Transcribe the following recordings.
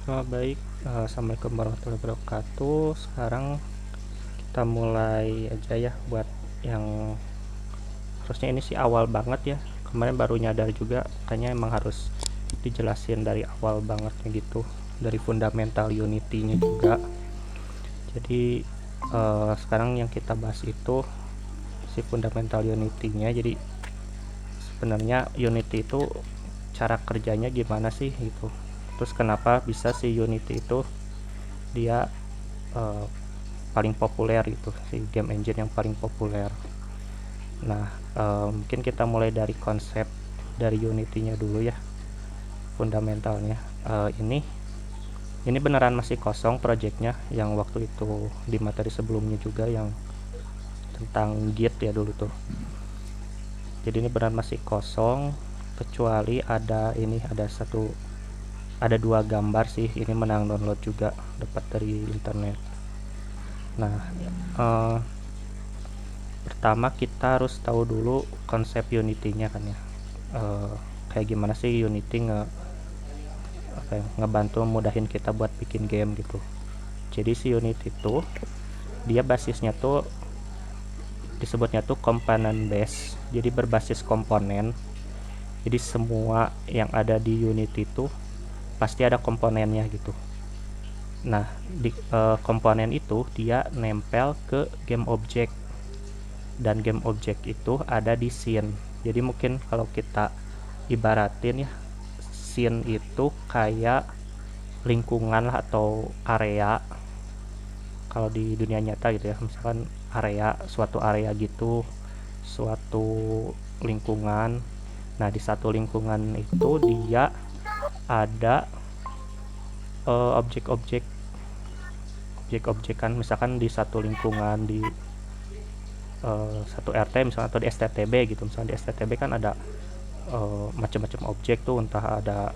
Baik, assalamualaikum warahmatullahi wabarakatuh. Sekarang kita mulai aja ya buat yang harusnya ini sih awal banget ya. Kemarin baru nyadar juga, kayaknya emang harus dijelasin dari awal bangetnya gitu, dari fundamental Unity-nya juga. Jadi sekarang yang kita bahas itu si fundamental Unity-nya. Jadi sebenarnya Unity itu cara kerjanya gimana sih gitu. Terus kenapa bisa si Unity itu dia uh, paling populer gitu, si game engine yang paling populer. Nah, mungkin kita mulai dari konsep dari Unity-nya dulu ya, fundamentalnya. Ini beneran masih kosong projectnya, yang waktu itu di materi sebelumnya juga yang tentang Git ya dulu tuh. Jadi ini beneran masih kosong, kecuali ada dua gambar sih. Ini menang download juga, dapat dari internet. Nah, uh, pertama kita harus tahu dulu konsep Unity-nya kan ya. Kayak gimana sih Unity ngebantu mudahin kita buat bikin game gitu. Jadi si Unity itu dia basisnya tuh disebutnya tuh component base. Jadi berbasis komponen. Jadi semua yang ada di Unity itu pasti ada komponennya gitu. Nah, di komponen itu dia nempel ke game object, dan game object itu ada di scene. Jadi mungkin kalau kita ibaratin ya, scene itu kayak lingkungan lah atau area kalau di dunia nyata gitu ya. Misalkan suatu area gitu, suatu lingkungan. Nah, di satu lingkungan itu dia ada objek-objek kan, misalkan di satu lingkungan, di satu RT misalnya, atau di STTB gitu. Misalnya di STTB kan ada macam-macam objek tuh, entah ada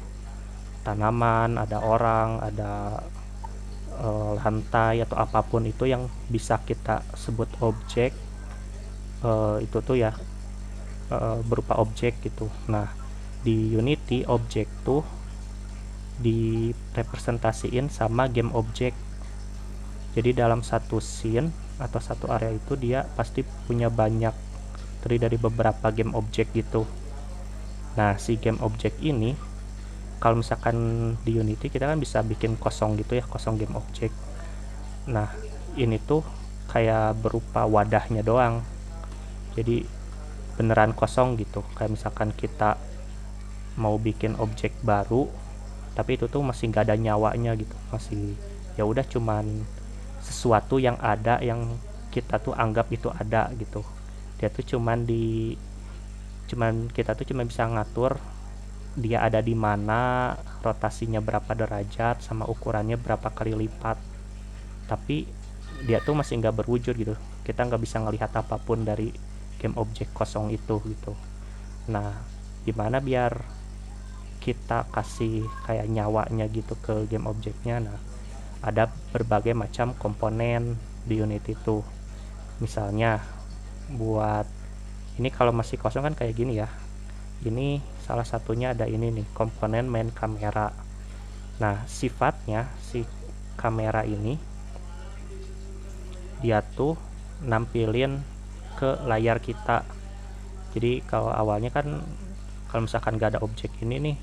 tanaman, ada orang, ada lantai atau apapun itu yang bisa kita sebut objek. Itu tuh ya berupa objek gitu. Nah, di Unity objek tuh direpresentasiin sama game object. Jadi dalam satu scene atau satu area itu dia pasti punya banyak, terdiri dari beberapa game object gitu. Nah, si game object ini kalau misalkan di Unity kita kan bisa bikin kosong gitu ya, kosong game object. Nah, ini tuh kayak berupa wadahnya doang. Jadi beneran kosong gitu. Kayak misalkan kita mau bikin objek baru, tapi itu tuh masih nggak ada nyawanya gitu. Masih ya udah cuman sesuatu yang ada, yang kita tuh anggap itu ada gitu. Dia tuh cuman kita tuh cuma bisa ngatur dia ada di mana, rotasinya berapa derajat, sama ukurannya berapa kali lipat. Tapi dia tuh masih nggak berwujud gitu. Kita nggak bisa ngelihat apapun dari game objek kosong itu gitu. Nah, gimana biar kita kasih kayak nyawanya gitu ke game objeknya? Nah, ada berbagai macam komponen di unit itu. Misalnya buat ini kalau masih kosong kan kayak gini ya. Ini salah satunya ada ini nih, komponen main kamera. Nah, sifatnya si kamera ini dia tuh nampilin ke layar kita. Jadi kalau awalnya kan kalau misalkan gak ada objek ini nih,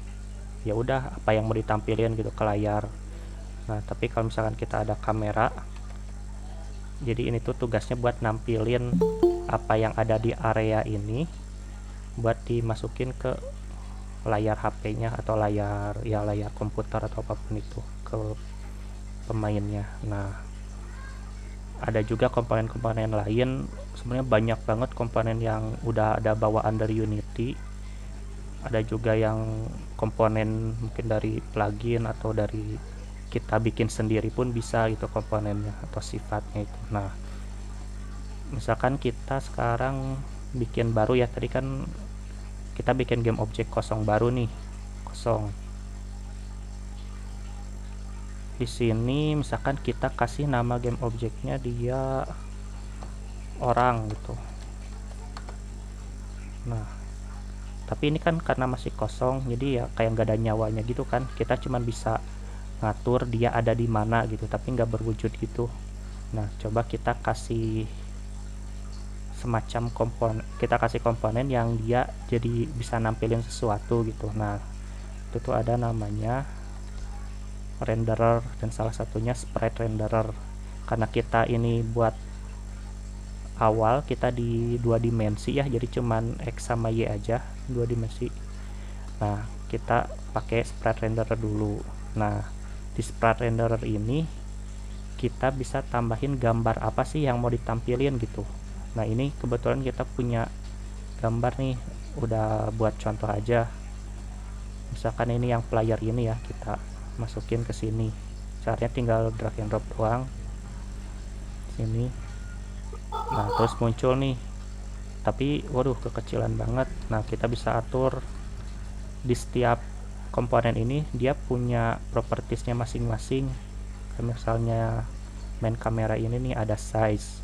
ya udah apa yang mau ditampilin gitu ke layar. Nah, tapi kalau misalkan kita ada kamera, jadi ini tuh tugasnya buat nampilin apa yang ada di area ini buat dimasukin ke layar HP-nya atau layar komputer atau apapun itu ke pemainnya. Nah, ada juga komponen-komponen lain. Sebenarnya banyak banget komponen yang udah ada bawaan dari Unity. Ada juga yang komponen mungkin dari plugin atau dari kita bikin sendiri pun bisa gitu komponennya atau sifatnya itu. Nah, misalkan kita sekarang bikin baru ya, tadi kan kita bikin game objek kosong baru nih, kosong. Di sini misalkan kita kasih nama game objeknya dia orang gitu. Nah, tapi ini kan karena masih kosong, jadi ya kayak nggak ada nyawanya gitu kan. Kita cuma bisa ngatur dia ada di mana gitu, tapi nggak berwujud gitu. Nah, coba kita kasih semacam komponen, kita kasih komponen yang dia jadi bisa nampilin sesuatu gitu. Nah, itu tuh ada namanya renderer, dan salah satunya sprite renderer. Karena kita ini buat awal kita di 2 dimensi ya, jadi cuman X sama Y aja, 2 dimensi. Nah, kita pakai sprite renderer dulu. Nah, di sprite renderer ini kita bisa tambahin gambar apa sih yang mau ditampilin gitu. Nah, ini kebetulan kita punya gambar nih, udah buat contoh aja. Misalkan ini yang player ini ya, kita masukin ke sini. Caranya tinggal drag and drop doang sini. Nah, terus muncul nih, tapi waduh kekecilan banget. Nah, kita bisa atur di setiap komponen ini, dia punya propertiesnya masing-masing. Misalnya main kamera ini nih ada size,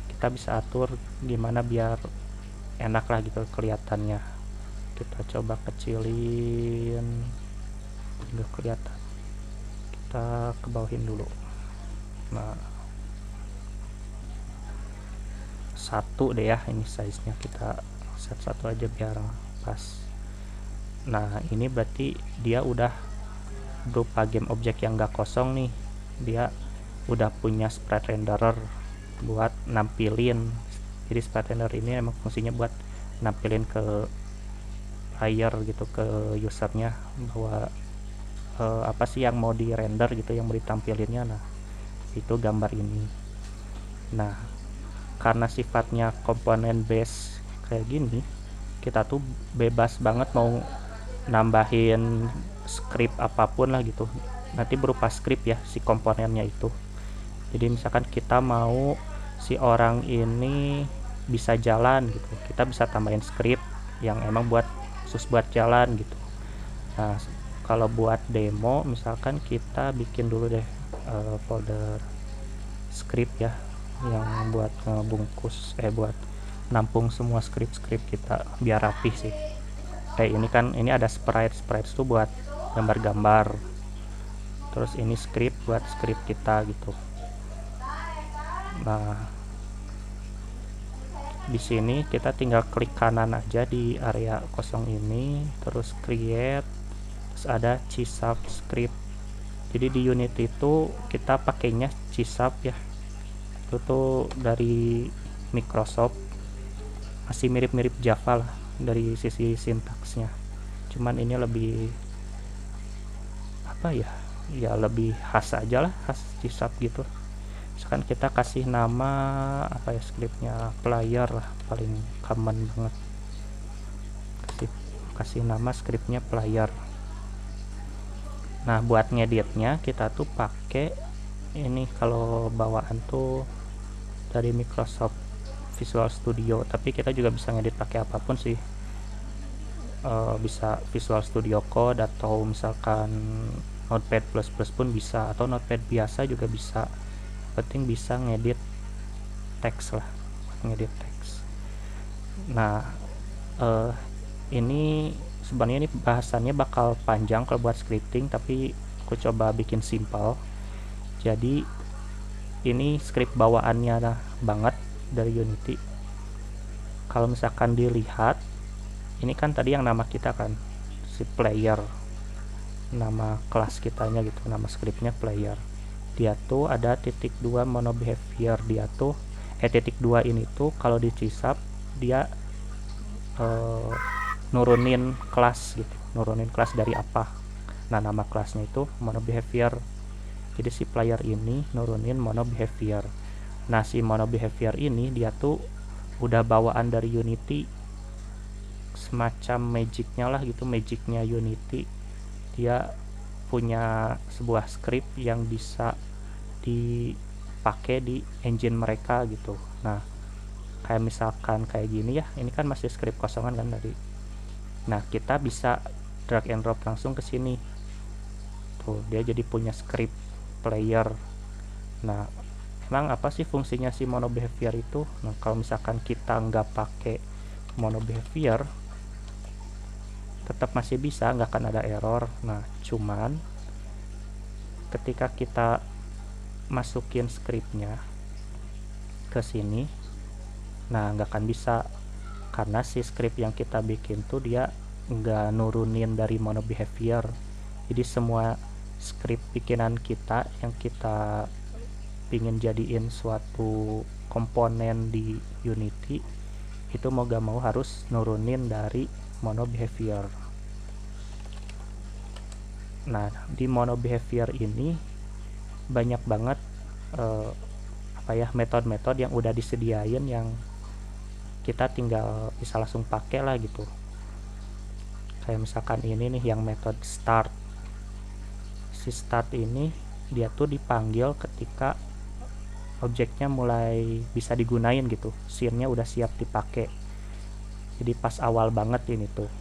kita bisa atur gimana biar enak lah gitu kelihatannya. Kita coba kecilin, nggak kelihatan, kita kebawahin dulu. Nah, 1 deh ya, ini size nya kita set 1 aja biar pas. Nah, ini berarti dia udah berupa game objek yang gak kosong nih, dia udah punya sprite renderer buat nampilin. Jadi sprite renderer ini emang fungsinya buat nampilin ke player gitu, ke usernya, bahwa apa sih yang mau di render gitu, yang mau ditampilinnya. Nah, itu gambar ini. Nah, karena sifatnya komponen base kayak gini, kita tuh bebas banget mau nambahin script apapun lah gitu, nanti berupa script ya si komponennya itu. Jadi misalkan kita mau si orang ini bisa jalan gitu, kita bisa tambahin script yang emang buat khusus buat jalan gitu. Nah, kalau buat demo misalkan kita bikin dulu deh folder script ya, yang buat ngebungkus buat nampung semua script kita biar rapih sih. Ini kan ini ada sprite itu buat gambar-gambar, terus ini script buat script kita gitu. Nah, di sini kita tinggal klik kanan aja di area kosong ini, terus create, terus ada C# script. Jadi di Unity itu kita pakainya C# ya, itu tuh dari Microsoft, masih mirip-mirip Java lah dari sisi sintaksnya, cuman ini lebih apa ya, lebih khas aja lah, khas C# gitu. Misalkan kita kasih nama apa ya, scriptnya player lah, paling common banget, kasih nama scriptnya player. Nah, buat ngeditnya kita tuh pakai ini, kalau bawaan tuh dari Microsoft Visual Studio, tapi kita juga bisa ngedit pakai apapun sih. Bisa Visual Studio Code atau misalkan Notepad++ pun bisa, atau Notepad biasa juga bisa. Penting bisa ngedit teks lah, ngedit teks. Nah, ini sebenarnya ini bahasannya bakal panjang kalau buat scripting, tapi aku coba bikin simple. Jadi ini script bawaannya banget dari Unity. Kalau misalkan dilihat, ini kan tadi yang nama kita kan si player, nama kelas kitanya gitu, nama scriptnya player. Dia tuh ada .2 mono behavior, dia tuh .2 ini tuh kalau di C# dia nurunin kelas gitu, nurunin kelas dari apa. Nah, nama kelasnya itu mono behavior. Jadi si player ini nurunin mono behavior. Nah, si mono behavior ini dia tuh udah bawaan dari Unity, semacam magicnya lah gitu, magicnya Unity. Dia punya sebuah script yang bisa dipakai di engine mereka gitu. Nah, kayak misalkan kayak gini ya, ini kan masih script kosongan kan tadi. Nah, kita bisa drag and drop langsung ke sini. Tuh, dia jadi punya script player. Nah, emang apa sih fungsinya si mono behavior itu? Nah, kalau misalkan kita nggak pakai mono behavior, tetap masih bisa, nggak akan ada error. Nah, cuman ketika kita masukin scriptnya ke sini, nah nggak akan bisa, karena si script yang kita bikin tuh dia nggak nurunin dari mono behavior. Jadi semua script bikinan kita yang kita pingin jadiin suatu komponen di Unity itu mau gak mau harus nurunin dari mono behavior. Nah, di mono behavior ini banyak banget metode-metode yang udah disediain yang kita tinggal bisa langsung pakai lah gitu. Kayak misalkan ini nih yang metode start. Si start ini dia tuh dipanggil ketika objeknya mulai bisa digunain gitu, scene-nya udah siap dipakai. Jadi pas awal banget ini tuh.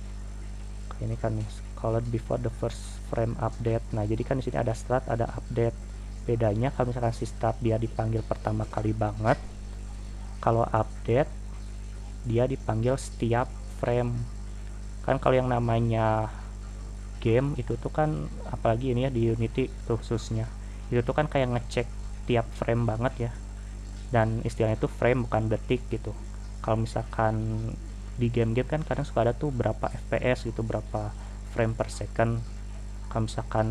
Ini kan nih, called before the first frame update. Nah, jadi kan di sini ada start, ada update. Bedanya kalau misalkan si start dia dipanggil pertama kali banget, kalau update dia dipanggil setiap frame. Kan kalau yang namanya game itu tuh kan, apalagi ini ya di Unity tuh khususnya, itu tuh kan kayak ngecek tiap frame banget ya, dan istilahnya tuh frame bukan detik gitu. Kalau misalkan di game-game kan kadang suka ada tuh berapa fps gitu, berapa frame per second. Kalau misalkan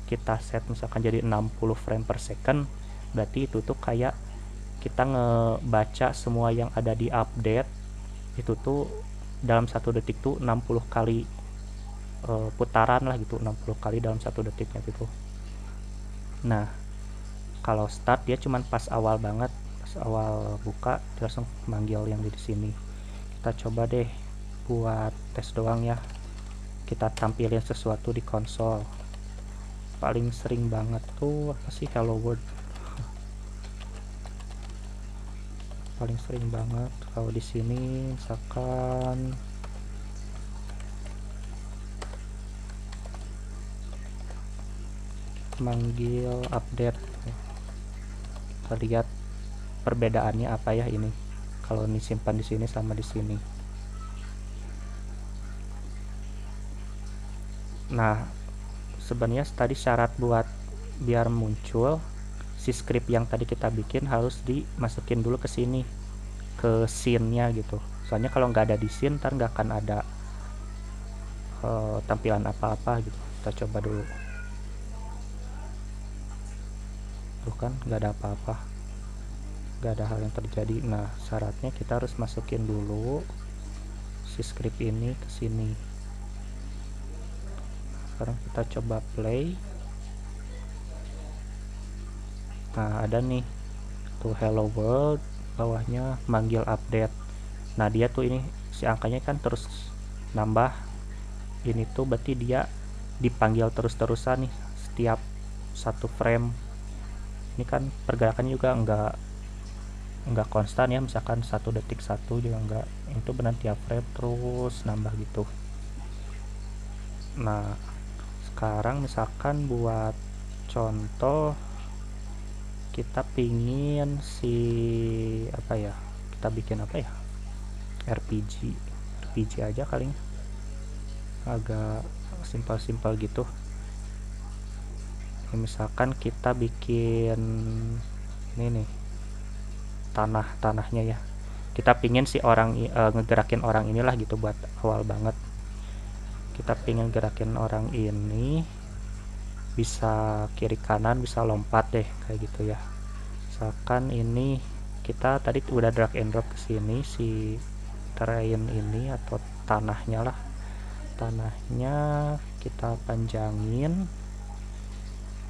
kita set misalkan jadi 60 frame per second, berarti itu tuh kayak kita ngebaca semua yang ada di update itu tuh dalam 1 detik tuh 60 kali putaran lah gitu, 60 kali dalam 1 detiknya gitu. Nah, kalau start dia cuman pas awal banget, pas awal buka dia langsung manggil yang di sini. Kita coba deh buat tes doang ya, kita tampilin sesuatu di konsol. Paling sering banget tuh apa sih, hello world. Paling sering banget kalau di sini misalkan manggil update, kita lihat perbedaannya apa ya ini kalau ini simpan di sini sama di sini. Nah, sebenarnya tadi syarat buat biar muncul si script yang tadi kita bikin harus dimasukin dulu ke sini, ke scene-nya gitu. Soalnya kalau nggak ada di scene ntar nggak akan ada tampilan apa-apa gitu. Kita coba dulu. Tuh kan nggak ada apa-apa, nggak ada hal yang terjadi. Nah, syaratnya kita harus masukin dulu si script ini ke sini. Sekarang kita coba play. Nah, ada nih tuh hello world, bawahnya manggil update. Nah, dia tuh ini si angkanya kan terus nambah. Ini tuh berarti dia dipanggil terus-terusan nih setiap 1 frame. Ini kan pergerakannya juga enggak konstan ya, misalkan 1 detik 1 juga enggak, itu benar tiap frame terus nambah gitu. Nah, sekarang misalkan buat contoh kita pingin kita bikin RPG aja kali, agak simpel-simpel gitu. Misalkan kita bikin ini nih tanahnya ya, kita pingin si orang ngegerakin orang inilah gitu buat awal banget. Kita pingin gerakin orang ini bisa kiri kanan, bisa lompat deh kayak gitu ya. Misalkan ini kita tadi udah drag and drop ke sini si terrain ini atau tanahnya lah, tanahnya kita panjangin.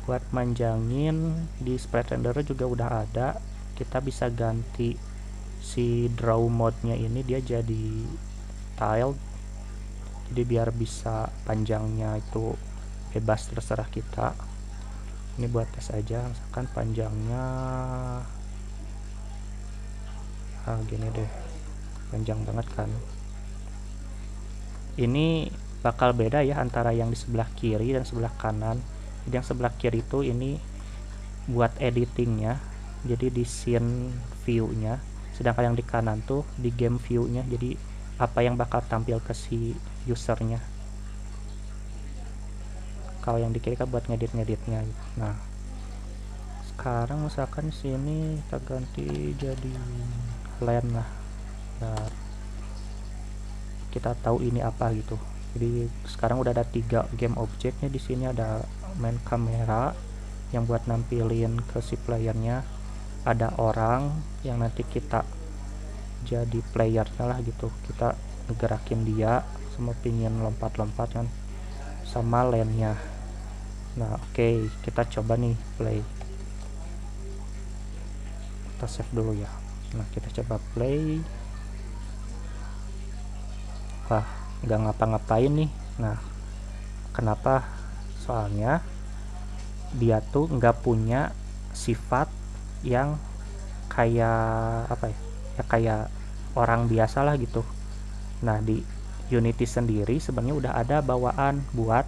Buat manjangin di sprite renderer juga udah ada, kita bisa ganti si draw mode nya ini dia jadi tiled, jadi biar bisa panjangnya itu bebas terserah kita. Ini buat tes aja, misalkan panjangnya gini deh, panjang banget kan. Ini bakal beda ya antara yang di sebelah kiri dan sebelah kanan. Jadi yang sebelah kiri itu ini buat editingnya, jadi di scene view nya, sedangkan yang di kanan tuh di game view nya, jadi apa yang bakal tampil ke si usernya. Kalau yang di kiri kan buat ngedit-ngeditnya. Nah, sekarang misalkan sini kita ganti jadi land lah, biar kita tahu ini apa gitu. Jadi sekarang udah ada 3 game objeknya di sini. Ada main kamera yang buat nampilin ke si playernya, ada orang yang nanti kita jadi playernya lah gitu, kita ngegerakin dia sama pingin lompat-lompat kan, sama landnya. Nah oke, kita coba nih play, kita save dulu ya. Nah kita coba play. Wah, nggak ngapa-ngapain nih. Nah, kenapa? Soalnya dia tuh nggak punya sifat yang kayak apa ya? Ya kayak orang biasa lah gitu. Nah, di Unity sendiri sebenarnya udah ada bawaan buat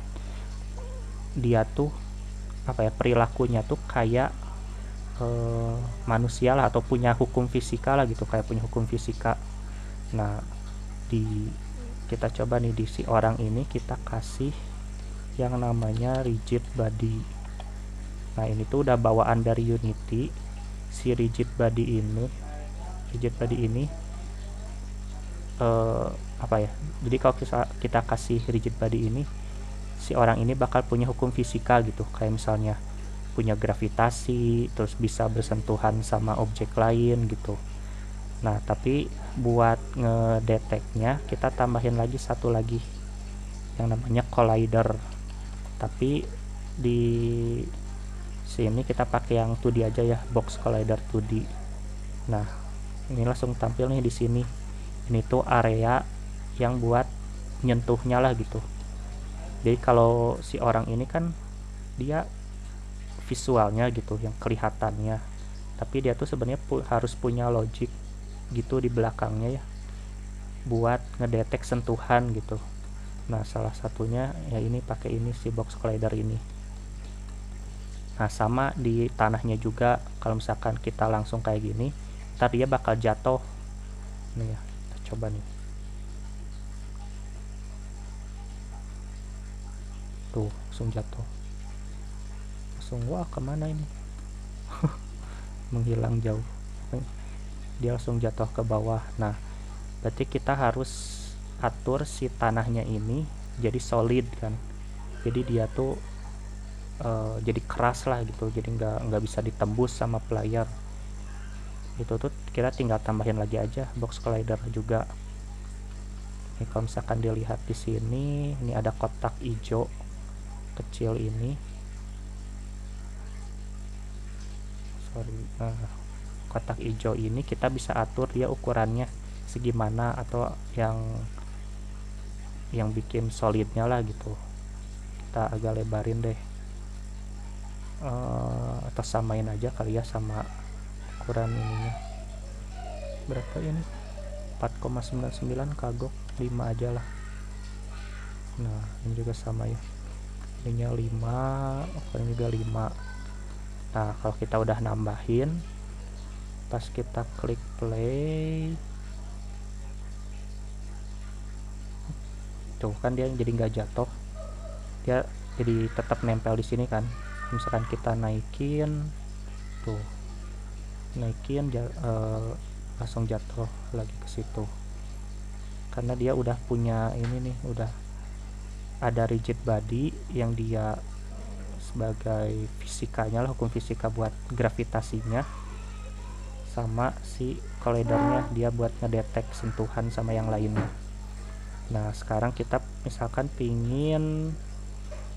dia tuh apa ya, perilakunya tuh kayak manusia lah, atau punya hukum fisika lah gitu, kayak punya hukum fisika. Nah, di kita coba nih di si orang ini kita kasih yang namanya rigid body. Nah ini tuh udah bawaan dari Unity. Si rigid body ini apa ya, jadi kalau kita kasih rigid body ini, si orang ini bakal punya hukum fisika gitu, kayak misalnya punya gravitasi, terus bisa bersentuhan sama objek lain gitu. Nah tapi buat ngedeteknya kita tambahin lagi satu lagi yang namanya collider, tapi di sini kita pakai yang 2D aja ya, box collider 2D. Nah ini langsung tampil nih di sini, ini tuh area yang buat nyentuhnya lah gitu. Jadi kalau si orang ini kan dia visualnya gitu yang kelihatannya, tapi dia tuh sebenarnya harus punya logic gitu di belakangnya ya, buat ngedetek sentuhan gitu. Nah salah satunya ya ini, pakai ini si box collider ini. Nah sama di tanahnya juga, kalau misalkan kita langsung kayak gini, ntar dia bakal jatuh nih ya. Kita coba nih, tuh langsung jatuh, langsung wah kemana ini menghilang jauh, dia langsung jatuh ke bawah. Nah berarti kita harus atur si tanahnya ini jadi solid kan, jadi dia tuh jadi keras lah gitu, jadi nggak bisa ditembus sama player. Itu tuh kita tinggal tambahin lagi aja box collider juga. Ini kalau misalkan dilihat di sini, ini ada kotak hijau kecil ini, kotak hijau ini kita bisa atur dia ukurannya segimana, atau yang bikin solidnya lah gitu. Kita agak lebarin deh, atau samain aja kali ya sama ukuran ininya. Berapa ini? 4,99 kagok 5 aja lah. Nah ini juga sama ya, ininya 5, ukuran juga 5. Nah kalau kita udah nambahin, pas kita klik play tuh kan dia jadi nggak jatuh, dia jadi tetap nempel di sini kan. Misalkan kita naikin tuh, langsung jatuh lagi ke situ, karena dia udah punya ini nih, udah ada rigid body yang dia sebagai fisikanya lah, hukum fisika buat gravitasinya, sama si collidernya dia buat ngedetek sentuhan sama yang lainnya. Nah sekarang kita misalkan pingin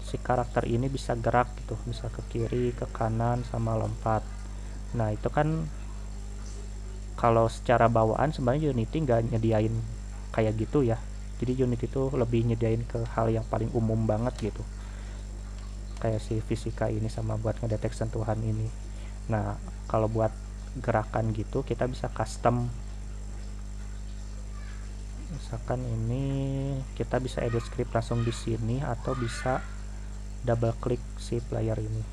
si karakter ini bisa gerak gitu, bisa ke kiri ke kanan sama lompat. Nah itu kan kalau secara bawaan sebenarnya Unity nggak nyediain kayak gitu ya, jadi Unity itu lebih nyediain ke hal yang paling umum banget gitu, kayak si fisika ini sama buat ngedetek sentuhan ini. Nah kalau buat gerakan gitu kita bisa custom, misalkan ini kita bisa edit script langsung di sini, atau bisa double klik si player ini.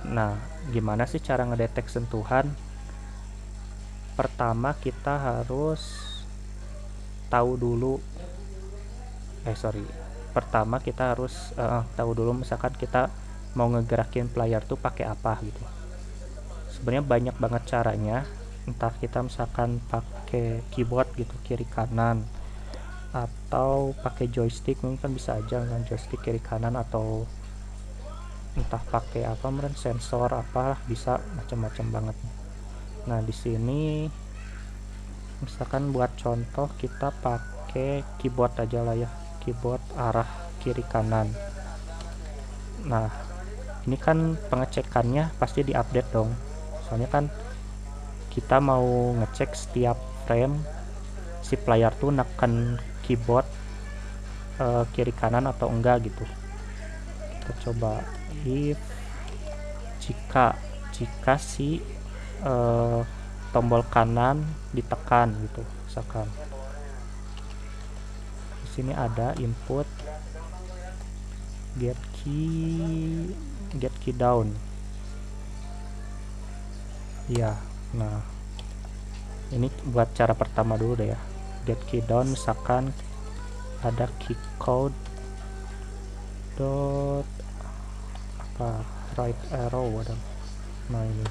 Nah gimana sih cara ngedetek sentuhan? Pertama kita harus tahu dulu pertama kita harus tahu dulu misalkan kita mau ngegerakin player tuh pakai apa gitu. Sebenarnya banyak banget caranya, entah kita misalkan pakai keyboard gitu kiri kanan, atau pakai joystick mungkin kan bisa aja dengan joystick kiri kanan, atau entah pakai apa meren sensor apa, bisa macam-macam banget. Nah di sini misalkan buat contoh kita pakai keyboard aja lah ya, keyboard arah kiri kanan. Nah ini kan pengecekannya pasti diupdate dong, soalnya kan kita mau ngecek setiap frame si player tuh neken keyboard kiri kanan atau enggak gitu. Kita coba if jika si tombol kanan ditekan gitu, misalkan di sini ada input get key down ya. Nah ini buat cara pertama dulu deh ya, get key down. Misalkan ada key code dot apa right arrow ada. Nah ini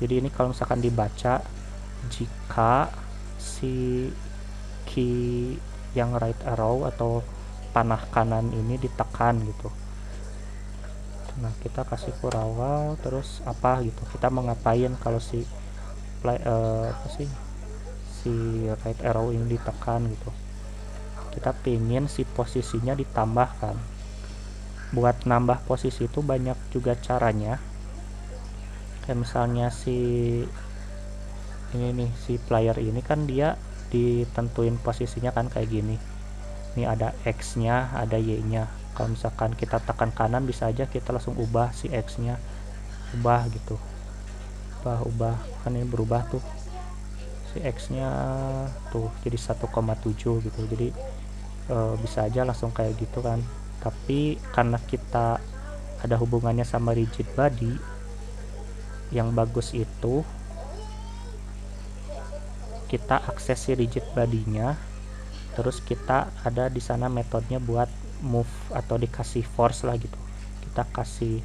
jadi ini kalau misalkan dibaca jika si key yang right arrow atau panah kanan ini ditekan gitu. Nah kita kasih kurawal terus apa gitu, kita mau ngapain kalau si si right arrow ini ditekan gitu. Kita pingin si posisinya ditambahkan. Buat nambah posisi itu banyak juga caranya, kayak misalnya si ini nih, si player ini kan dia ditentuin posisinya kan kayak gini nih, ada X nya ada Y nya. Kalau misalkan kita tekan kanan bisa aja kita langsung ubah si X nya, ubah gitu, ubah kan ini berubah tuh si X nya tuh jadi 1,7 gitu. Jadi bisa aja langsung kayak gitu kan. Tapi karena kita ada hubungannya sama rigid body, yang bagus itu kita akses si rigid body-nya, terus kita ada di sana metodenya buat move atau dikasih force lah gitu. Kita kasih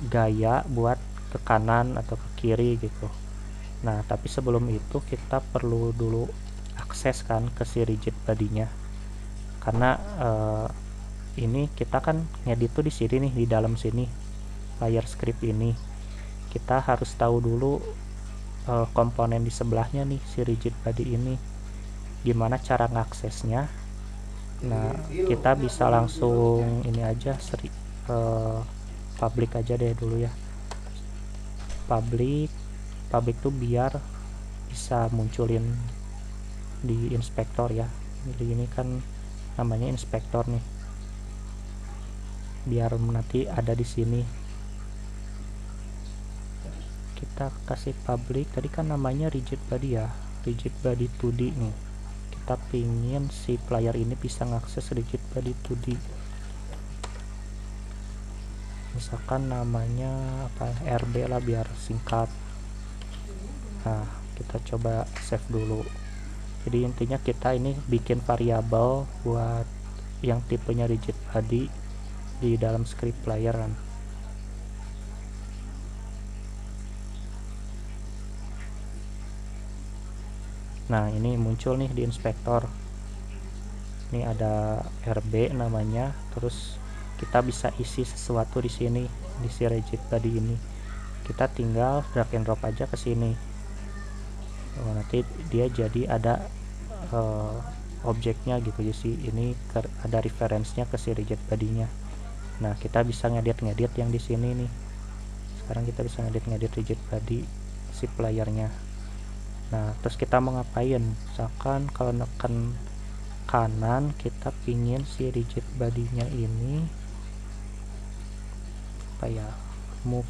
gaya buat ke kanan atau ke kiri gitu. Nah tapi sebelum itu kita perlu dulu akses kan ke si rigid body-nya, karena ini kita kan ngedit tuh di sini nih, di dalam sini layar script ini. Kita harus tahu dulu komponen di sebelahnya nih, si rigid body ini gimana cara ngaksesnya. Nah kita bisa langsung ini aja public aja deh dulu ya, public tuh biar bisa munculin di inspektor ya. Jadi ini kan namanya inspektor nih, biar nanti ada di sini. Kita kasih public, tadi kan namanya rigid body ya, rigid body 2D nih. Kita pingin si player ini bisa ngakses rigid body 2D, misalkan namanya apa, RB lah biar singkat. Nah kita coba save dulu. Jadi intinya kita ini bikin variabel buat yang tipenya rigid body di dalam script player kan. Nah ini muncul nih di inspektor, ini ada RB namanya, terus kita bisa isi sesuatu di sini, di si rigid body ini. Kita tinggal drag and drop aja ke sini. Nanti dia jadi ada objeknya gitu. Jadi ini ada referensinya ke si rigid body-nya. Nah kita bisa ngedit yang di sini nih. Sekarang kita bisa ngedit rigid body si playernya. Nah terus kita mau ngapain, misalkan kalau neken kanan kita pingin si rigid body-nya ini apa ya, move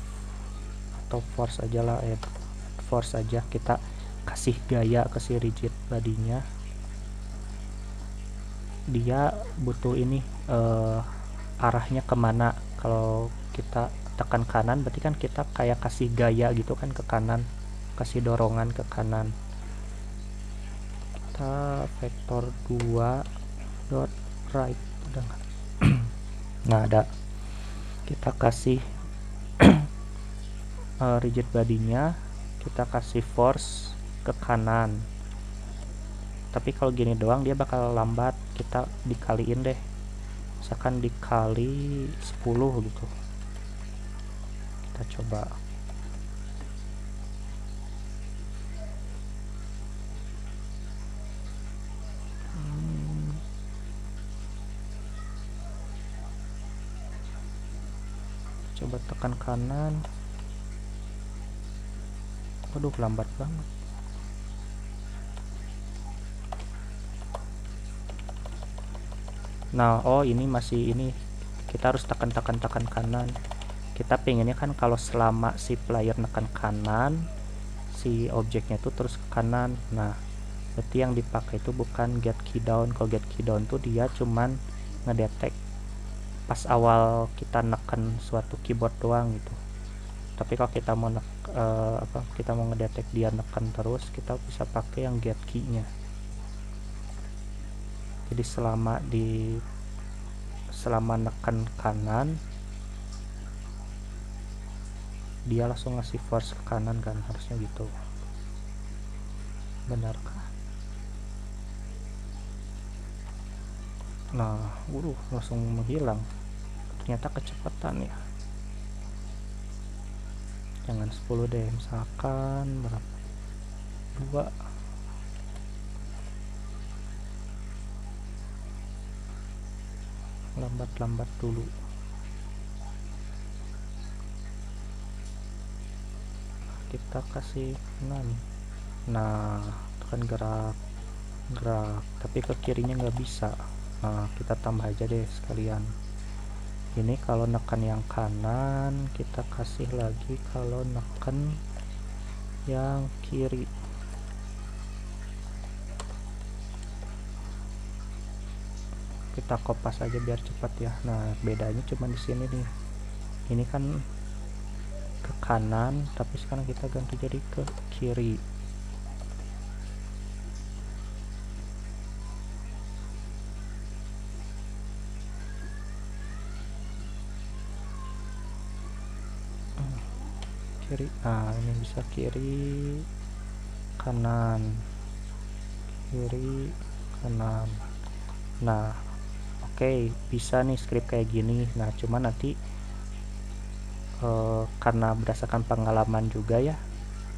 atau force aja lah ya, force aja. Kita kasih gaya ke si rigid body-nya, dia butuh ini arahnya kemana. Kalau kita tekan kanan berarti kan kita kayak kasih gaya gitu kan ke kanan, kasih dorongan ke kanan. Kita vektor 2 dot right udah nggak? Nah ada, kita kasih rigid bodinya, kita kasih force ke kanan. Tapi kalau gini doang dia bakal lambat, kita dikaliin deh, misalkan dikali 10 gitu. Kita coba. Coba tekan kanan. Waduh, lambat banget. Nah, oh ini masih ini. Kita harus tekan kanan. Kita pengennya kan kalau selama si player nekan kanan, si objeknya tuh terus ke kanan. Nah, berarti yang dipakai itu bukan get key down. Kalau get key down tuh dia cuman ngedetek pas awal kita neken suatu keyboard doang gitu. Tapi kalau kita mau kita mau ngedetek dia neken terus, kita bisa pakai yang get key-nya. Jadi selama neken kanan dia langsung ngasih force ke kanan kan, harusnya gitu. Benarkah? Nah, langsung menghilang. Ternyata kecepatan ya. Jangan 10 deh, misalkan berapa? 2. Lambat dulu. Kita kasih 6. Nah, tekan gerak, tapi ke kirinya nggak bisa. Nah, kita tambah aja deh sekalian. Ini kalau neken yang kanan, kita kasih lagi kalau neken yang kiri. Kita kopas aja biar cepat ya. Nah, bedanya cuma di sini nih. Ini kan ke kanan, tapi sekarang kita ganti jadi ke kiri. Kiri. Nah, ini bisa kiri kanan, kiri kanan. Nah, oke, bisa nih script kayak gini. Nah, cuma nanti karena berdasarkan pengalaman juga ya,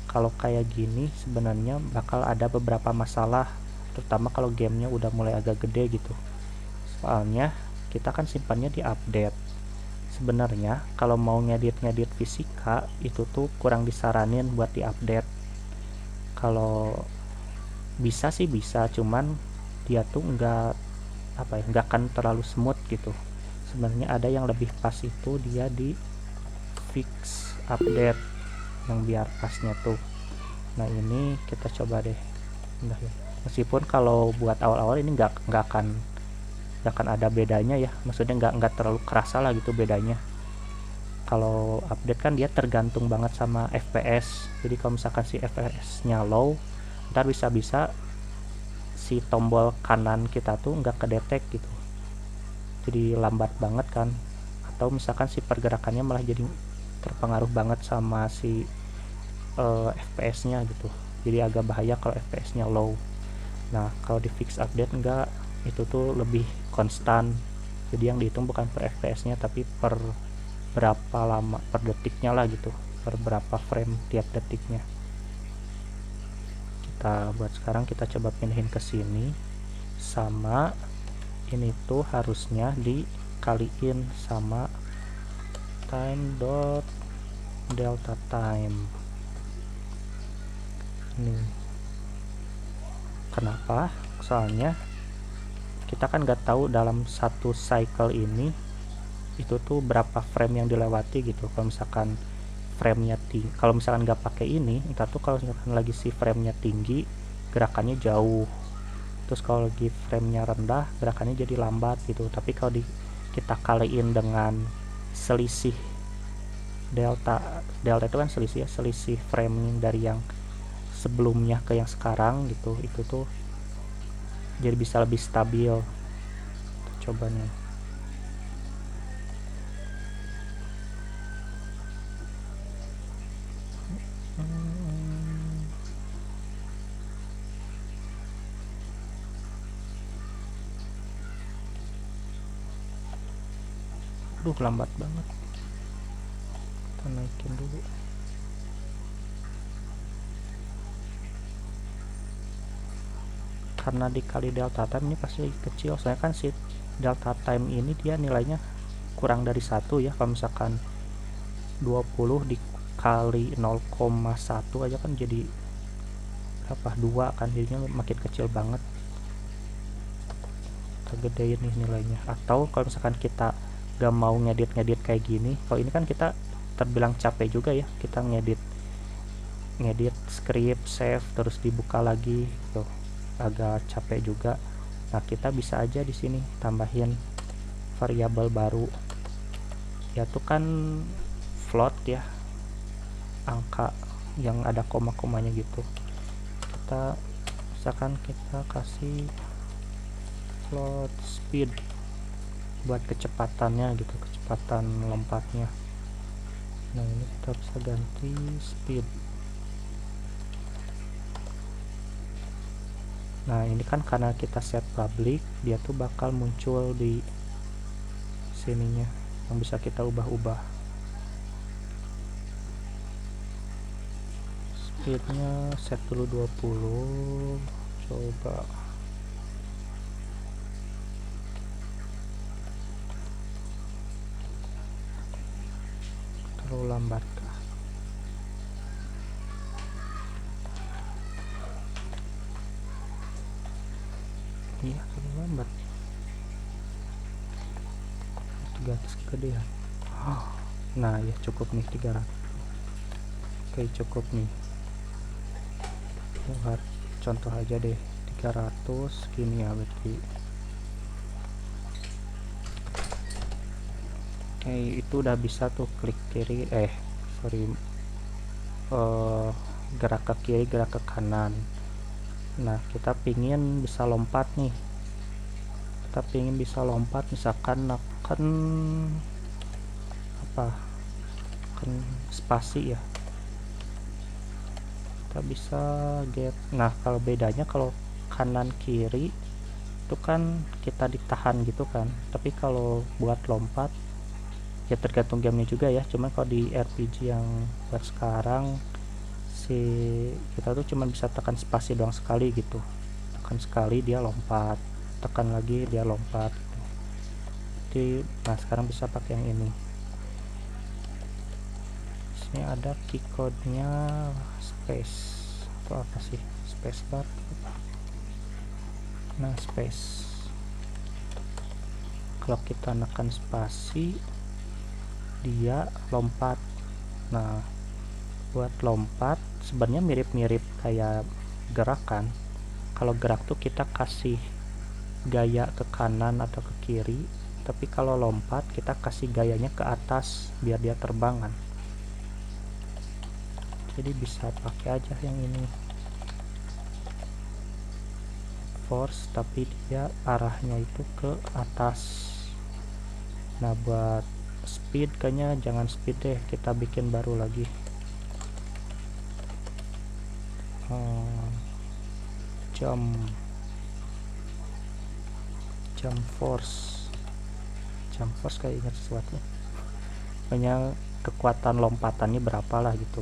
kalau kayak gini sebenarnya bakal ada beberapa masalah, terutama kalau gamenya udah mulai agak gede gitu. Soalnya kita kan simpannya di update. Sebenarnya kalau mau ngedit fisika itu tuh kurang disaranin buat di update. Kalau bisa sih bisa, cuman dia tuh nggak akan terlalu smooth gitu. Sebenarnya ada yang lebih pas, itu dia di fix update yang biar pasnya tuh. Nah, ini kita coba deh. Nah, ya. Meskipun kalau buat awal-awal ini nggak akan ada bedanya ya, maksudnya nggak terlalu kerasa lah gitu bedanya. Kalau update kan dia tergantung banget sama FPS. Jadi kalau misalkan si FPS nya low, ntar bisa si tombol kanan kita tuh nggak kedetek gitu, jadi lambat banget kan. Atau misalkan si pergerakannya malah jadi terpengaruh banget sama si FPS nya gitu, jadi agak bahaya kalau FPS nya low. Nah, kalau di fix update enggak, itu tuh lebih konstan, jadi yang dihitung bukan per FPS nya tapi per berapa lama per detiknya lah gitu, per berapa frame tiap detiknya. Buat sekarang kita coba pindahin ke sini, sama ini tuh harusnya dikaliin sama time dot delta time. Ini kenapa? Soalnya kita kan nggak tahu dalam satu cycle ini itu tuh berapa frame yang dilewati gitu. Kalau misalkan frame-nya tinggi, kalau misalkan nggak pakai ini, entar tuh kalau misalkan lagi si frame-nya tinggi gerakannya jauh, terus kalau lagi frame-nya rendah gerakannya jadi lambat gitu. Tapi kalau kita kaliin dengan selisih delta itu kan selisih frame dari yang sebelumnya ke yang sekarang gitu, itu tuh jadi bisa lebih stabil. coba nih. Aduh, lambat banget. Kita naikin dulu. Karena dikali delta time ini pasti kecil, soalnya kan si delta time ini dia nilainya kurang dari 1 ya. Kalau misalkan 20 dikali 0,1 aja kan jadi berapa, 2 kan, jadinya makin kecil banget. Kita gedein nih nilainya. Atau kalau misalkan kita gak mau ngedit kayak gini, kalau ini kan kita terbilang capek juga ya, kita ngedit script, save, terus dibuka lagi tuh, agak capek juga. Nah, kita bisa aja di sini tambahin variabel baru, yaitu kan float ya, angka yang ada koma-komanya gitu. Kita misalkan kita kasih float speed buat kecepatannya gitu, kecepatan lompatnya. Nah, ini kita bisa ganti speed. Nah, ini kan karena kita set public, dia tuh bakal muncul di sininya yang bisa kita ubah-ubah. Speednya set dulu 20. Coba terlalu lambat kah? Iya, terlalu lambat. 300 kegedean. Nah, ya cukup nih 300. Oke, cukup nih. Buat contoh aja deh, 300 gini ya berarti. Oke, itu udah bisa tuh klik kiri, gerak ke kiri, gerak ke kanan. Nah, kita pingin bisa lompat nih, misalkan akan spasi ya, kita bisa get. Nah, kalau bedanya kalau kanan kiri itu kan kita ditahan gitu kan, tapi kalau buat lompat ya tergantung gamenya juga ya. Cuman kalau di RPG yang buat sekarang kita tuh cuma bisa tekan spasi doang sekali gitu, tekan sekali dia lompat, tekan lagi dia lompat gitu. Jadi, nah sekarang bisa pakai yang ini. Ini ada keycode nya space atau apa sih, space bar. Nah, space, kalau kita tekan spasi dia lompat. Nah, buat lompat sebenarnya mirip-mirip kayak gerakan. Kalau gerak tuh kita kasih gaya ke kanan atau ke kiri, tapi kalau lompat kita kasih gayanya ke atas biar dia terbang kan. Jadi bisa pakai aja yang ini, force, tapi dia arahnya itu ke atas. Nah, buat speed kayaknya jangan speed deh, kita bikin baru lagi. Jump force kayak ingat sesuatu, pokoknya kekuatan lompatannya berapa lah gitu.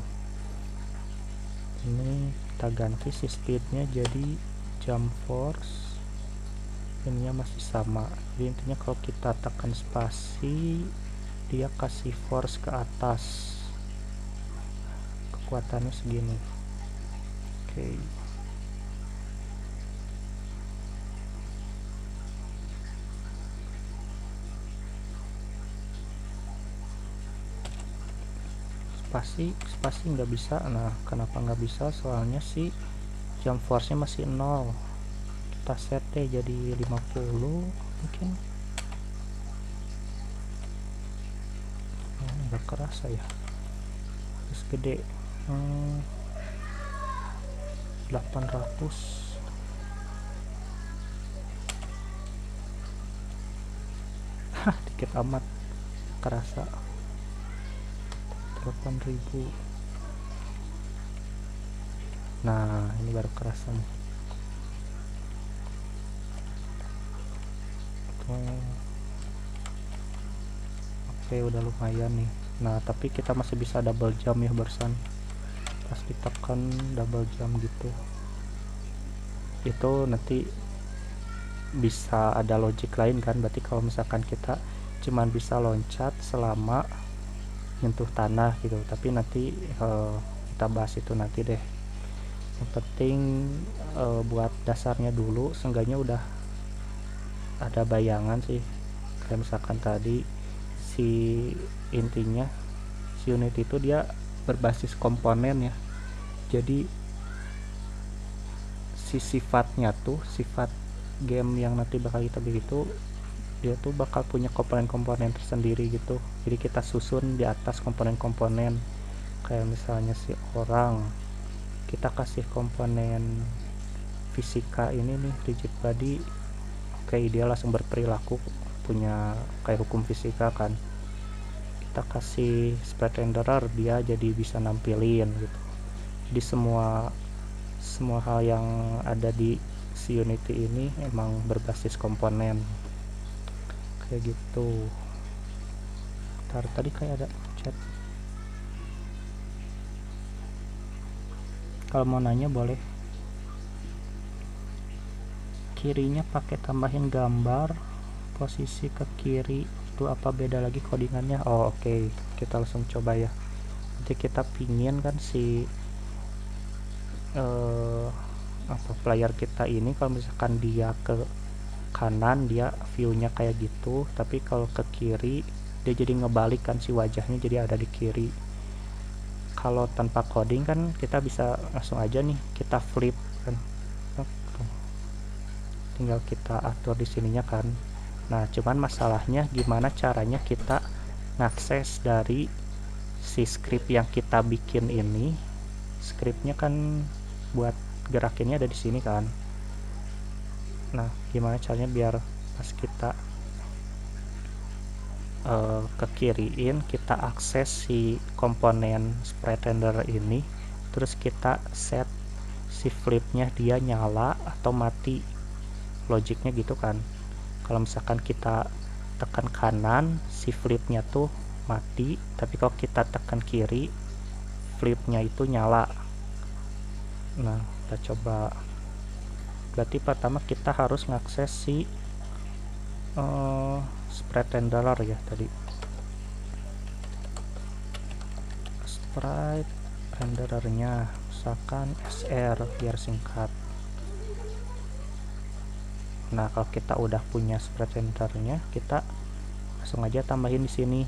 Ini kita ganti si speednya jadi jump force, ininya masih sama. Jadi intinya kalau kita tekan spasi dia kasih force ke atas, kekuatannya segini. Oke. spasi nggak bisa. Nah, kenapa nggak bisa? Soalnya si jump force nya masih 0. Kita set deh jadi 50 mungkin. Nggak kerasa ya, harus gede. 800. dikit amat kerasa 8.000. Nah ini baru kerasa nih. Oke udah lumayan nih. Nah tapi kita masih bisa double jump ya barusan, pas ditekan double jump gitu. Itu nanti bisa ada logic lain kan, berarti kalau misalkan kita cuman bisa loncat selama nyentuh tanah gitu, tapi nanti kita bahas itu nanti deh. Yang penting buat dasarnya dulu seenggaknya udah ada bayangan sih. Kayak misalkan tadi si intinya si unit itu dia berbasis komponen ya, jadi si sifatnya tuh sifat game yang nanti bakal kita begitu, dia tuh bakal punya komponen-komponen tersendiri gitu. Jadi kita susun di atas komponen-komponen. Kayak misalnya si orang, kita kasih komponen fisika ini nih, rigid body. Oke, dia langsung berperilaku punya kayak hukum fisika kan. Kita kasih sprite renderer, dia jadi bisa nampilin gitu. Jadi semua hal yang ada di si Unity ini emang berbasis komponen kayak gitu. Tadi kayak ada chat, kalau mau nanya boleh. Kirinya pakai tambahin gambar posisi ke kiri itu apa beda lagi codingannya? Oh oke. Kita langsung coba ya. Nanti kita pingin kan si player kita ini kalau misalkan dia ke kanan dia viewnya kayak gitu, tapi kalau ke kiri dia jadi ngebalik kan si wajahnya jadi ada di kiri. Kalau tanpa coding kan kita bisa langsung aja nih kita flip kan, tinggal kita atur di sininya kan. Nah cuman masalahnya gimana caranya kita ngakses dari si script yang kita bikin ini. Scriptnya kan buat gerakinnya ada di sini kan. Nah gimana caranya biar pas kita ke kiriin kita akses si komponen sprite renderer ini, terus kita set si flipnya dia nyala atau mati, logiknya gitu kan. Kalau misalkan kita tekan kanan si flipnya tuh mati, tapi kalau kita tekan kiri flipnya itu nyala. Nah kita coba. Berarti pertama kita harus ngakses si sprite renderer ya tadi, sprite renderernya misalkan SR biar singkat. Nah kalau kita udah punya sprite renderernya kita langsung aja tambahin di sini.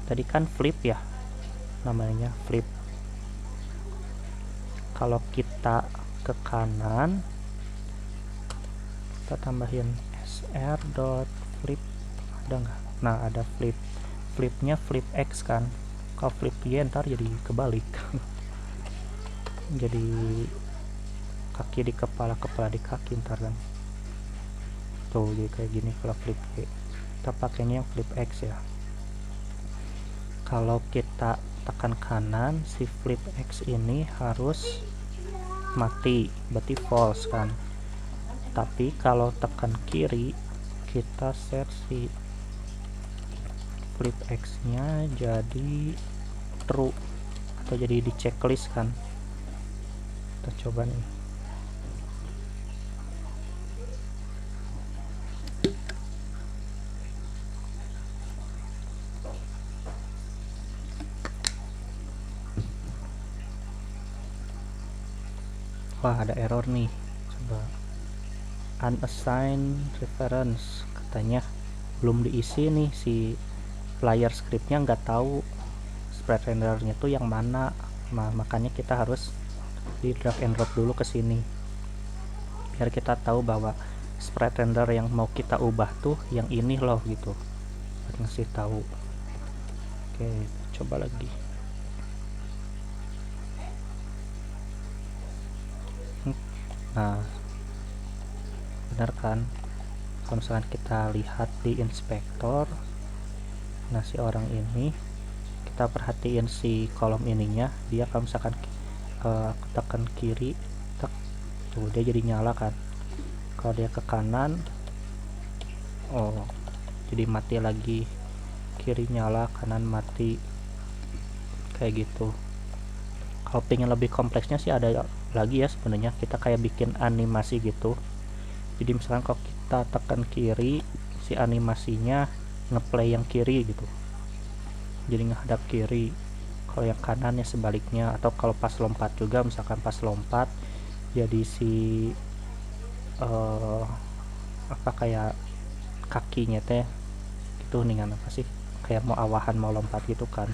Tadi kan flip ya namanya, flip. Kalau kita ke kanan kita tambahin sr.flip, ada nggak? Nah ada flip, flipnya flip X kan. Kalau flip Y ntar jadi kebalik jadi kaki di kepala, kepala di kaki ntar kan tuh, jadi kayak gini. Kalau flip Y kita pakainya yang flip X ya. Kalau kita tekan kanan si flip X ini harus mati, berarti false kan. Tapi kalau tekan kiri kita set si flip X nya jadi true atau jadi di checklist kan. Kita coba nih. Wah ada error nih, coba unassigned reference, katanya belum diisi nih si player scriptnya, nggak tahu sprite renderernya tuh yang mana. Nah makanya kita harus di drag and drop dulu ke sini biar kita tahu bahwa sprite render yang mau kita ubah tuh yang ini loh gitu, buat ngasih tahu. Oke coba lagi. Nah benar kan, Kalau misalkan kita lihat di inspektor, nah si orang ini kita perhatiin si kolom ininya, dia kalau misalkan aku tekan kiri, tuh dia jadi nyala kan. Kalau dia ke kanan, oh jadi mati lagi, kiri nyala kanan mati, kayak gitu. Kalau pengen lebih kompleksnya sih ada lagi ya sebenarnya, kita kayak bikin animasi gitu. Jadi misalkan kalau kita tekan kiri, si animasinya ngeplay yang kiri gitu, jadi menghadap kiri. Kalau yang kanan ya sebaliknya, atau kalau pas lompat juga, misalkan pas lompat jadi si apa kayak kakinya teh itu dengan apa sih, kayak mau awahan mau lompat gitu kan.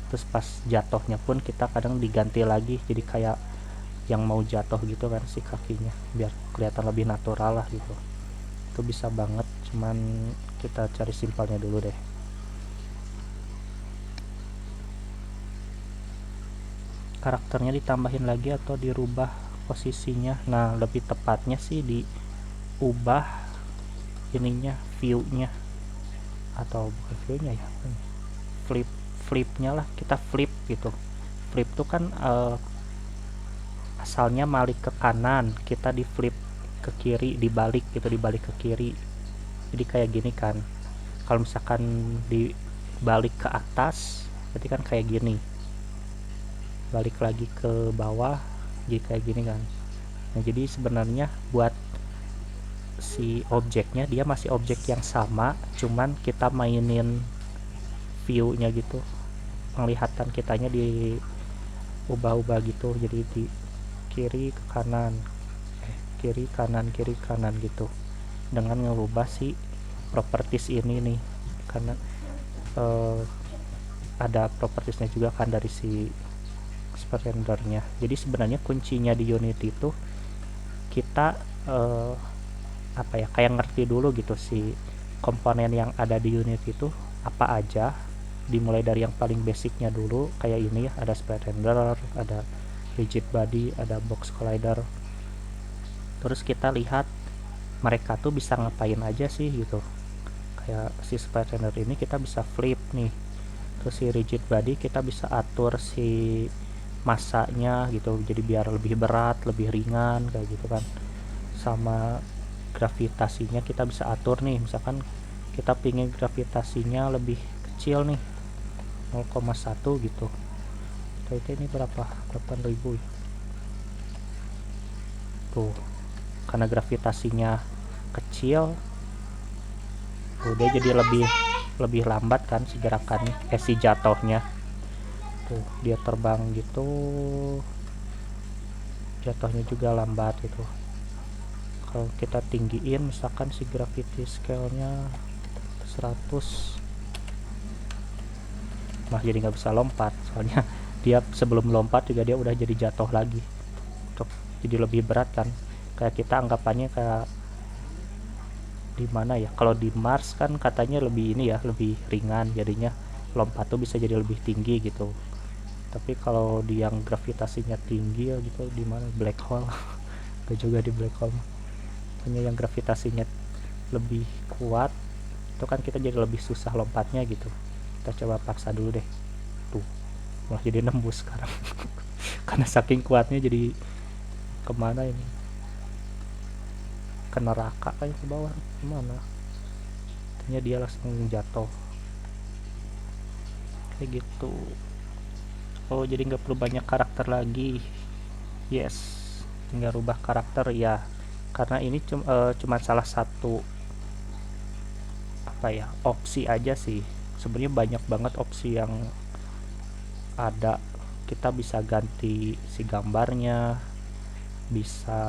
Terus pas jatuhnya pun kita kadang diganti lagi jadi kayak yang mau jatuh gitu kan si kakinya, biar kelihatan lebih natural lah gitu. Itu bisa banget, cuman kita cari simpelnya dulu deh. Karakternya ditambahin lagi atau dirubah posisinya, nah lebih tepatnya sih diubah ininya, viewnya, atau bukan viewnya ya, flipnya lah, kita flip gitu. Flip tuh kan asalnya malik ke kanan, kita di flip ke kiri, dibalik gitu, dibalik ke kiri, jadi kayak gini kan. Kalau misalkan dibalik ke atas berarti kan kayak gini, balik lagi ke bawah jadi kayak gini kan. Nah jadi sebenarnya buat si objeknya dia masih objek yang sama, cuman kita mainin viewnya gitu, penglihatan kitanya di ubah-ubah gitu, jadi di kiri ke kanan, kiri kanan kiri kanan gitu, dengan ngerubah si properties ini nih, karena ada propertiesnya juga kan dari si rendernya. Jadi sebenarnya kuncinya di Unity itu kita apa ya, kayak ngerti dulu gitu si komponen yang ada di Unity itu apa aja, dimulai dari yang paling basicnya dulu, kayak ini ya, ada sprite renderer, ada rigid body, ada box collider. Terus kita lihat mereka tuh bisa ngapain aja sih gitu. Kayak si sprite renderer ini kita bisa flip nih, terus si rigid body kita bisa atur si masanya gitu, jadi biar lebih berat lebih ringan kayak gitu kan. Sama gravitasinya kita bisa atur nih, misalkan kita pingin gravitasinya lebih kecil nih, 0,1 gitu. Itu ini berapa, 8000 ya. Tuh karena gravitasinya kecil, udah jadi lebih lambat kan si gerakannya, si jatuhnya. Tuh dia terbang gitu, jatuhnya juga lambat gitu. Kalau kita tinggiin misalkan si gravity scale nya 100, nah jadi nggak bisa lompat, soalnya dia sebelum lompat juga dia udah jadi jatuh lagi. Tuh, jadi lebih berat kan, kayak kita anggapannya kayak di mana ya, kalau di Mars kan katanya lebih ini ya, lebih ringan, jadinya lompat tuh bisa jadi lebih tinggi gitu. Tapi kalau di yang gravitasinya tinggi ya gitu, di mana black hole itu juga di black hole punya yang gravitasinya lebih kuat, itu kan kita jadi lebih susah lompatnya gitu. Kita coba paksa dulu deh. Tuh malah jadi nembus sekarang karena saking kuatnya, jadi kemana ini, ke neraka kayak ke bawah kemana, ternyata dia langsung jatuh kayak gitu. Oh jadi nggak perlu banyak karakter lagi. Yes, tinggal rubah karakter ya, karena ini cuma salah satu apa ya, opsi aja sih. Sebenarnya banyak banget opsi yang ada. Kita bisa ganti si gambarnya, bisa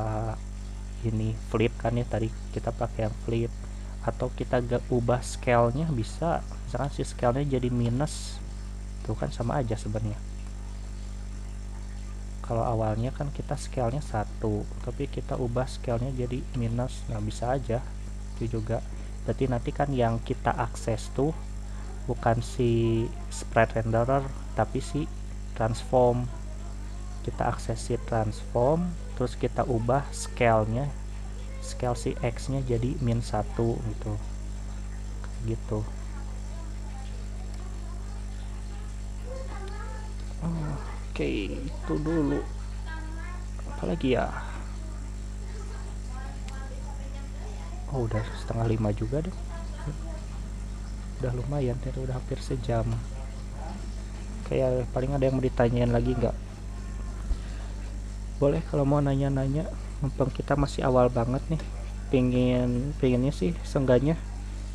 ini flip kan ya, tadi kita pakai yang flip, atau kita ubah scale nya, bisa misalkan si scale nya jadi minus, itu kan sama aja sebenarnya. Kalau awalnya kan kita scale nya 1, tapi kita ubah scale nya jadi minus, nah bisa aja itu juga. Berarti nanti kan yang kita akses tuh bukan si sprite renderer tapi si transform. Kita akses si transform, terus kita ubah scale nya scale si X nya jadi -1 gitu. Oke, itu dulu. Apalagi ya? Oh, udah setengah 5 juga deh. Udah lumayan, udah hampir sejam. Kayak paling ada yang mau ditanyain lagi nggak? Boleh kalau mau nanya-nanya, mumpung kita masih awal banget nih. Pengennya sih seenggaknya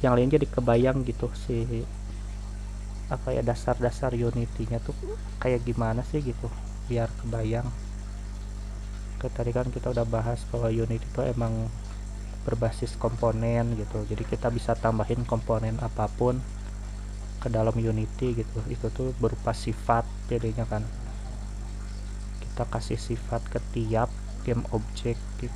yang lain jadi kebayang gitu sih, apa ya, dasar-dasar Unity-nya tuh kayak gimana sih gitu, biar kebayang. Tadi kan kita udah bahas bahwa Unity itu emang berbasis komponen gitu, jadi kita bisa tambahin komponen apapun ke dalam Unity gitu. Itu tuh berupa sifat jadinya kan, kita kasih sifat ke tiap game object gitu.